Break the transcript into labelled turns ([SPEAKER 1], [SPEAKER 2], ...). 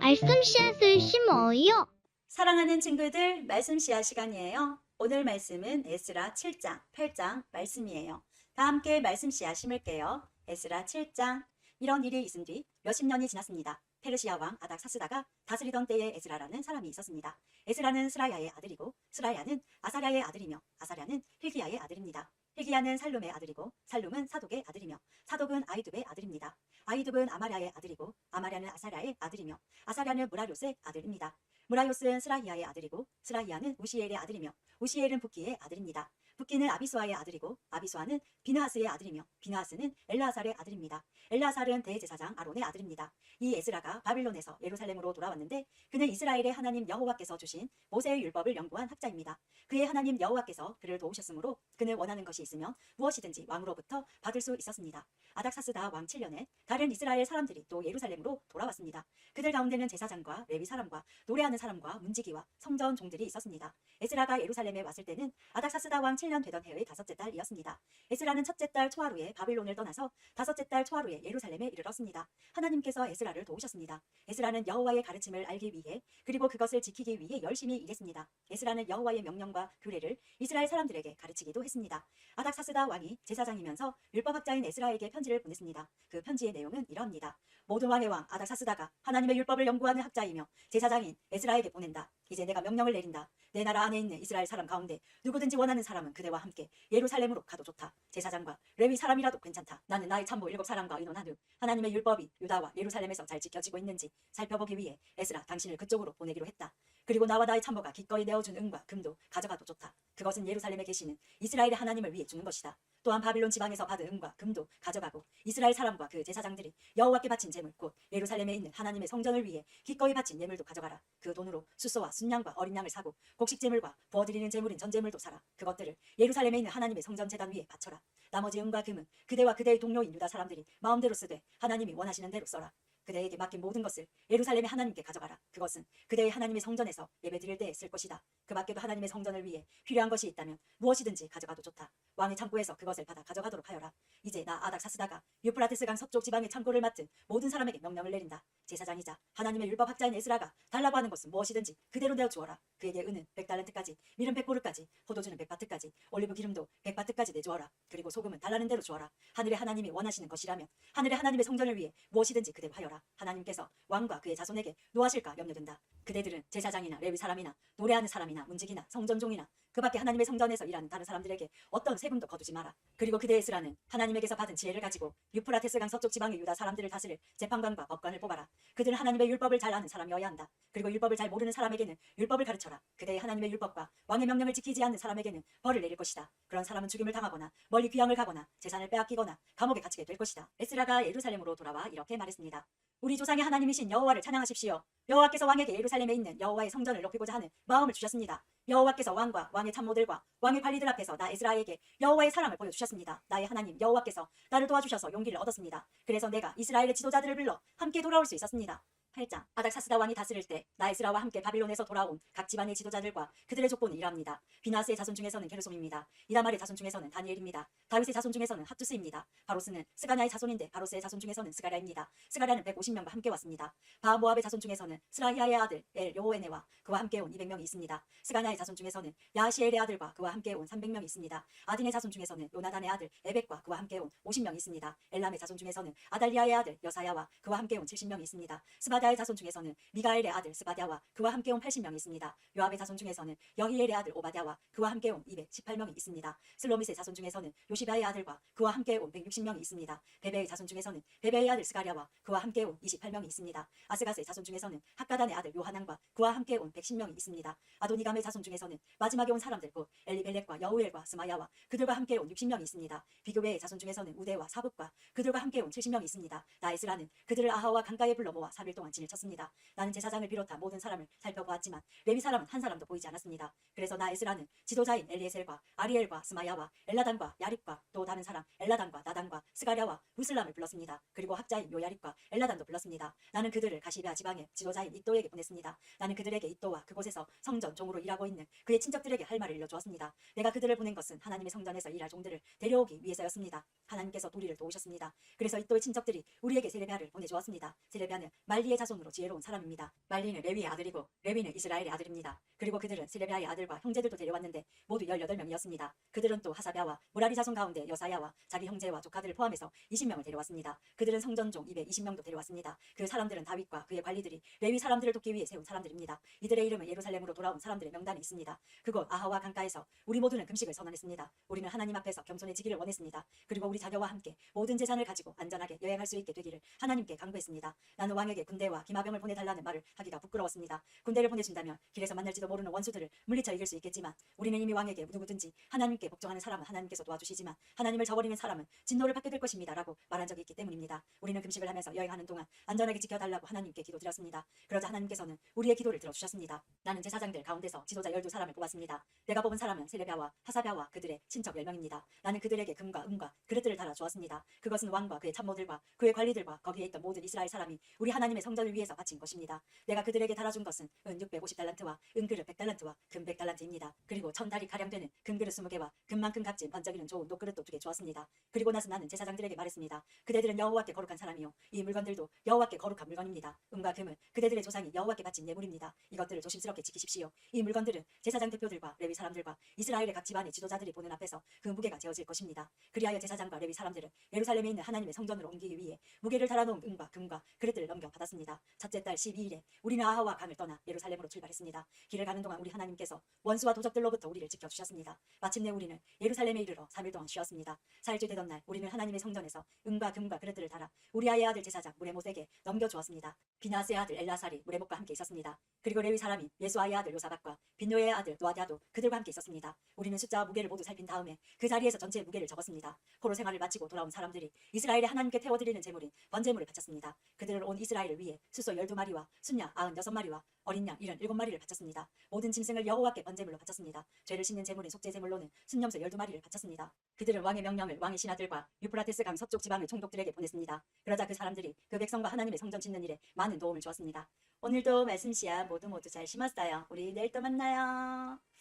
[SPEAKER 1] 말씀 씨앗을 심어요.
[SPEAKER 2] 사랑하는 친구들, 말씀 씨앗 시간이에요. 오늘 말씀은 에스라 7장, 8장 말씀이에요. 다 함께 말씀 씨앗 심을게요. 에스라 7장. 이런 일이 있은 뒤 몇십 년이 지났습니다. 페르시아 왕 아닥사스다가 다스리던 때에 에스라라는 사람이 있었습니다. 에스라는 스라야의 아들이고 스라야는 아사랴의 아들이며 아사랴는 hil기야의 아들입니다. hil기야는 살룸의 아들이고 살룸은 사독의 아들이며 사독은 아이둡의 아들입니다. 아이둡은 아마랴의 아들이고 아마랴는 아사랴의 아들이며 아사랴는 무라요스의 아들입니다. 무라요스는 스라히야의 아들이고 스라히야는 우시엘의 아들이며 우시엘은 붓기의 아들입니다. 붓기는 아비수아의 아들이고 아비수아는 비느하스의 아들이며 비느하스는 엘르아살의 아들입니다. 엘르아살은 대제사장 아론의 아들입니다. 이 에스라가 바빌론에서 예루살렘으로 돌아왔는데 그는 이스라엘의 하나님 여호와께서 주신 모세의 율법을 연구한 학자입니다. 그의 하나님 여호와께서 그를 도우셨으므로 그는 원하는 것이 있으면 무엇이든지 왕으로부터 받을 수 있었습니다. 아닥사스다 왕 7년에 다른 이스라엘 사람들이 또 예루살렘으로 돌아왔습니다. 그들 가운데는 제사장과 레위 사람과 노래하는 사람과 문지기와 성전 종들이 있었습니다. 에스라가 예루살렘에 왔을 때는 아닥사스다 왕 7년 되던 해의 다섯째 달이었습니다. 에스라는 첫째 달 초하루에 바빌론을 떠나서 다섯째 달 초하루에 예루살렘에 이르렀습니다. 하나님께서 에스라를 도우셨습니다. 에스라는 여호와의 가르침을 알기 위해 그리고 그것을 지키기 위해 열심히 일했습니다. 에스라는 여호와의 명령과 규례를 이스라엘 사람들에게 가르치기도 했습니다. 아닥사스다 왕이 제사장이면서 율법학자인 에스라에게 편지를 보냈습니다. 그 편지의 내용은 이러합니다. 모든 왕의 왕 아닥사스다가 하나님의 율법을 연구하는 학자이며 제사장인 에스라에게 보낸다. 이제 내가 명령을 내린다. 내 나라 안에 있는 이스라엘 사람 가운데 누구든지 원하는 사람은 그대와 함께 예루살렘으로 가도 좋다. 제사장과 레위 사람이라도 괜찮다. 나는 나의 참모 7사람과 의논한 후 하나님의 율법이 유다와 예루살렘에서 잘 지켜지고 있는지 살펴보기 위해 에스라 당신을 그쪽으로 보내기로 했다. 그리고 나와 나의 참모가 기꺼이 내어준 은과 금도 가져가도 좋다. 그것은 예루살렘에 계시는 이스라엘의 하나님을 위해 주는 것이다. 또한 바빌론 지방에서 받은 은과 금도 가져가고 이스라엘 사람과 그 제사장들이 여호와께 바친 제물 곧 예루살렘에 있는 하나님의 성전을 위해 기꺼이 바친 예물도 가져가라. 그 돈으로 숫소와 순양과 어린 양을 사고 곡식 제물과 부어드리는 제물인 전제물도 사라. 그것들을 예루살렘에 있는 하나님의 성전 제단 위에 바쳐라. 나머지 은과 금은 그대와 그대의 동료인 유다 사람들이 마음대로 쓰되 하나님이 원하시는 대로 써라. 그대에게 맡긴 모든 것을 예루살렘의 하나님께 가져가라. 그것은 그대의 하나님의 성전에서 예배드릴 때에 쓸 것이다. 그 밖에도 하나님의 성전을 위해 필요한 것이 있다면 무엇이든지 가져가도 좋다. 왕의 창고에서 그것을 받아 가져가도록 하여라. 이제 나 아닥사스다가 유프라테스강 서쪽 지방의 창고를 맡은 모든 사람에게 명령을 내린다. 제사장이자 하나님의 율법학자인 에스라가 달라고 하는 것은 무엇이든지 그대로 내어 주어라. 그에게 은은 100달란트까지, 밀은 100보르까지, 포도주는 100바트까지, 올리브 기름도 100바트까지 내주어라. 그리고 소금은 달라는 대로 주어라. 하늘의 하나님이 원하시는 것이라면 하늘의 하나님의 성전을 위해 무엇이든지 그대로 하여라. 하나님께서 왕과 그의 자손에게 노하실까 염려된다. 그대들은 제사장이나 레위 사람이나 노래하는 사람이나 문지기나 성전종이나 그 밖에 하나님의 성전에서 일하는 다른 사람들에게 어떤 세금도 거두지 마라. 그리고 그대 에스라는 하나님에게서 받은 지혜를 가지고 유프라테스강 서쪽 지방의 유다 사람들을 다스릴 재판관과 법관을 뽑아라. 그들은 하나님의 율법을 잘 아는 사람이어야 한다. 그리고 율법을 잘 모르는 사람에게는 율법을 가르쳐라. 그대의 하나님의 율법과 왕의 명령을 지키지 않는 사람에게는 벌을 내릴 것이다. 그런 사람은 죽임을 당하거나 멀리 귀양을 가거나 재산을 빼앗기거나 감옥에 갇히게 될 것이다. 에스라가 예루살렘으로 돌아와 이렇게 말했습니다. 우리 조상의 하나님이신 여호와를 찬양하십시오. 여호와께서 왕에게 예루살렘에 있는 여호와의 성전을 높이고자 하는 마음을 주셨습니다. 여호와께서 왕과 왕의 참모들과 왕의 관리들 앞에서 나 에스라에게 여호와의 사랑을 보여주셨습니다. 나의 하나님 여호와께서 나를 도와주셔서 용기를 얻었습니다. 그래서 내가 이스라엘의 지도자들을 불러 함께 돌아올 수 있었습니다. 8장. 아닥사스다 왕이 다스릴 때 나 에스라와 함께 바빌론에서 돌아온 각 집안의 지도자들과 그들의 족보는 이러합니다. 비나스의 자손 중에서는 게르솜입니다. 이다말의 자손 중에서는 다니엘입니다. 다윗의 자손 중에서는 핫두스입니다. 바로스는 스가냐의 자손인데 바로스의 자손 중에서는 스가랴입니다. 스가랴는 150명과 함께 왔습니다. 바모압의 자손 중에서는 스라히야의 아들 엘 요호에네와 그와 함께 온 200명이 있습니다. 스가냐의 자손 중에서는 야시엘의 아들과 그와 함께 온 300명이 있습니다. 아딘의 자손 중에서는 요나단의 아들 에벡과 그와 함께 온 50명이 있습니다. 엘람의 자손 중에서는 아달리아의 아들 여사야와 그와 함께 온 70명이 있습니다. 스바다의 자손 중에서는 미가엘의 아들 스바랴와 그와 함께 온 80명이 있습니다. 요압의 자손 중에서는 여히엘의 아들 오바댜와 그와 함께 온 218명이 있습니다. 슬로밋의 자손 중에서는 요시바의 아들과 그와 함께 온 160명이 있습니다. 베베의 자손 중에서는 베베의 아들 스가랴와 그와 함께 온 28명이 있습니다. 아스가스의 자손 중에서는 학가단의 아들 요하난과 그와 함께 온 110명이 있습니다. 아도니감의 자손 중에서는 마지막에 온 사람들 곧 엘리벨렉과 여우엘과 스마야와 그들과 함께 온 60명이 있습니다. 비교베의 자손 중에서는 우대와 사붓과 그들과 함께 온 70명이 있습니다. 나 에스라는 그들을 아하와 강가에 불러 모아 4일 동안 진을 쳤습니다. 나는 제사장을 비롯한 모든 사람을 살펴보았지만 레위 사람은 한 사람도 보이지 않았습니다. 그래서 나 에스라는 지도자인 엘리에셀과 아리엘과 스마야와 엘라단과 야립과 또 다른 사람 엘라단과 나단과 스가랴와 무슬람을 불렀습니다. 그리고 학자인 요야립과 엘라단도 불렀습니다. 나는 그들을 가시베아 지방의 지도자인 이또에게 보냈습니다. 나는 그들에게 이또와 그곳에서 성전 종으로 일하고 있는 그의 친척들에게 할 말을 일러주었습니다. 내가 그들을 보낸 것은 하나님의 성전에서 일할 종들을 데려오기 위해서였습니다. 하나님께서 우리를 도우셨습니다. 그래서 이또의 친척들이 우리에게 세레비아를 보내주었습니다. 세레비아는 말리의 자손 자손으로 지혜로운 사람입니다. 말리는 레위의 아들이고 레위는 이스라엘의 아들입니다. 그리고 그들은 스레비아의 아들과 형제들도 데려왔는데 모두 18명이었습니다. 그들은 또 하사랴와 무라리 자손 가운데 여사야와 자기 형제와 조카들을 포함해서 20명을 데려왔습니다. 그들은 성전종 220명도 데려왔습니다. 그 사람들은 다윗과 그의 관리들이 레위 사람들을 돕기 위해 세운 사람들입니다. 이들의 이름은 예루살렘으로 돌아온 사람들의 명단에 있습니다. 그곳 아하와 강가에서 우리 모두는 금식을 선언했습니다. 우리는 하나님 앞에서 겸손해지기를 원했습니다. 그리고 우리 자녀와 함께 모든 재산을 가지고 안전하게 여행할 수 있게 되기를 하나님께 간구했습니다. 나는 왕에게 군대와 기마병을 보내달라는 말을 하기가 부끄러웠습니다. 군대를 보내준다면 길에서 만날지도 모르는 원수들을 물리쳐 이길 수 있겠지만 우리는 이미 왕에게 누구든지 하나님께 복종하는 사람은 하나님께서 도와주시지만 하나님을 저버리는 사람은 진노를 받게 될 것입니다 라고 말한 적이 있기 때문입니다. 우리는 금식을 하면서 여행하는 동안 안전하게 지켜달라고 하나님께 기도드렸습니다. 그러자 하나님께서는 우리의 기도를 들어주셨습니다. 나는 제사장들 가운데서 지도자 12사람을 뽑았습니다. 내가 뽑은 사람은 세레비아와 하사랴와 그들의 친척 10명입니다. 나는 그들에게 금과 은과 그릇들을 달아 주었습니다. 그것은 왕과 그의 참모들과 그의 관리들과 거기에 있던 모든 이스라엘 사람이 우리 하나님의 성전을 위해서 바친 것입니다. 내가 그들에게 달아준 것은 은 650달란트와 은그릇 100달란트와 금 100달란트입니다. 그리고 1000달이 가량되는 금그릇 20개와 금만큼 값진 번쩍이는 좋은 녹그릇도 2개 주었습니다. 그리고 나서 나는 제사장들에게 말했습니다. 그대들은 여호와께 거룩한 사람이요 이 물건들도 여호와께 거룩한 물건입니다. 은과 금은 그대들의 조상이 여호와께 바친 예물입니다. 이것들을 조심스럽게 지키십시오. 이 물건들은 제사장 대표들과 레위 사람들과 이스라엘의 각 집안의 지도자들이 보는 앞에서 그 무게가 재어질 것입니다. 그리하여 제사장과 레위 사람들은 예루살렘에 있는 하나님의 성전으로 옮기기 위해 무게를 달아놓은 은과 금과 그릇들을 넘겨받았습니다. 첫째 달 12일에 우리는 아하와 강을 떠나 예루살렘으로 출발했습니다. 길을 가는 동안 우리 하나님께서 원수와 도적들로부터 우리를 지켜주셨습니다. 마침내 우리는 예루살렘에 이르러 3일 동안 쉬었습니다. 4일째 되던 날 우리는 하나님의 성전에서 은과 금과 그릇들을 달아 우리아의 아들 제사장 무레못에게 넘겨주었습니다. 비나스의 아들 엘라살이 무레못과 함께 있었습니다. 그리고 레위 사람인 예수아의 아들 요사박과 빈노의 아들 노아디아도 그들과 함께 있었습니다. 우리는 숫자와 무게를 모두 살핀 다음에 그 자리에서 전체의 무게를 적었습니다. 포로 생활을 마치고 돌아온 사람들이 이스라엘의 하나님께 태워드리는 제물인 번제물을 바쳤습니다. 그들은 온 이스라엘을 위해 숫소 12마리와 순양 96마리와 어린 양 77마리를 바쳤습니다. 모든 짐승을 여호와께 번제물로 바쳤습니다. 죄를 씻는 제물인 속죄제물로는 순염소 12마리를 바쳤습니다. 그들은 왕의 명령을 왕의 신하들과 유프라테스 강 서쪽 지방의 총독들에게 보냈습니다. 그러자 그 사람들이 그 백성과 하나님의 성전 짓는 일에 많은 도움을 주었습니다. 오늘도 말씀 씨앗 모두 잘 심었어요. 우리 내일 또 만나요.